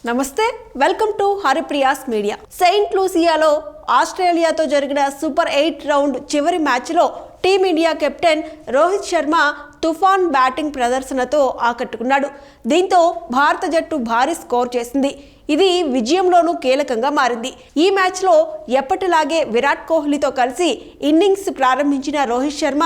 నమస్తే welcome to Haripriya's media. Saint లూసియాలో ఆస్ట్రేలియాతో జరిగిన సూపర్ 8 రౌండ్ చివరి మ్యాచ్లో టీమిండియా కెప్టెన్ రోహిత్ శర్మ తుఫాన్ బ్యాటింగ్ ప్రదర్శనతో ఆకట్టుకున్నాడు. దీంతో భారత జట్టు భారీ స్కోర్ చేసింది. ఇది విజయంలోనూ కీలకంగా మారింది. ఈ మ్యాచ్లో ఎప్పటిలాగే విరాట్ కోహ్లీతో కలిసి ఇన్నింగ్స్ ప్రారంభించిన రోహిత్ శర్మ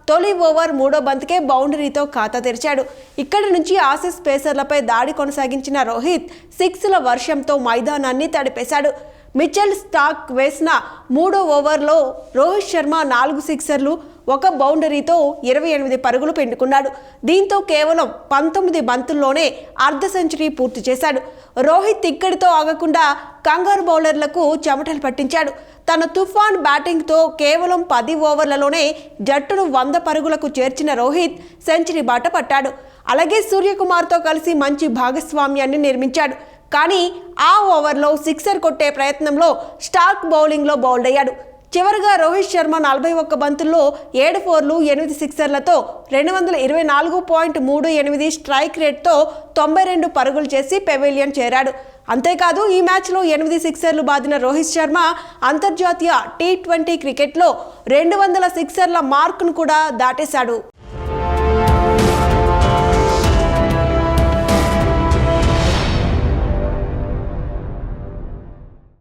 తొలి ఓవర్ 3వ బంతికే బౌండరీతో ఖాతా తెరిచాడు. ఇక్కడి నుంచి ఆసీస్ పేసర్లపై దాడి కొనసాగించిన రోహిత్ 6ల వర్షంతో మైదానాన్ని తడిపేశాడు. మిచెల్ స్టార్క్ వేసిన 3వ ఓవర్లో రోహిత్ శర్మ 4 సిక్సర్లు, 1 బౌండరీతో 28 పరుగులు పెండుకున్నాడు. దీంతో కేవలం 19 బంతుల్లోనే అర్ధ సెంచరీ పూర్తి చేశాడు. రోహిత్ ఇక్కడితో ఆగకుండా కంగారు బౌలర్లకు చెమటలు పట్టించాడు. తన తుఫాన్ బ్యాటింగ్తో కేవలం 10 ఓవర్లలోనే జట్టును 100 పరుగులకు చేర్చిన రోహిత్ సెంచరీ బాట పట్టాడు. అలాగే సూర్యకుమార్తో కలిసి మంచి భాగస్వామ్యాన్ని నిర్మించాడు. కానీ ఆ ఓవర్లో సిక్సర్ కొట్టే ప్రయత్నంలో స్టార్క్ బౌలింగ్లో బౌల్డ్ అయ్యాడు. చివరిగా రోహిత్ శర్మ 41 బంతుల్లో 7 ఫోర్లు, 8 సిక్సర్లతో 224.38 స్ట్రైక్ రేట్తో 92 పరుగులు చేసి పెవిలియన్ చేరాడు. అంతేకాదు ఈ మ్యాచ్లో 8 సిక్సర్లు బాదిన రోహిత్ శర్మ అంతర్జాతీయ T20 క్రికెట్లో 200 సిక్సర్ల మార్కును కూడా దాటేశాడు.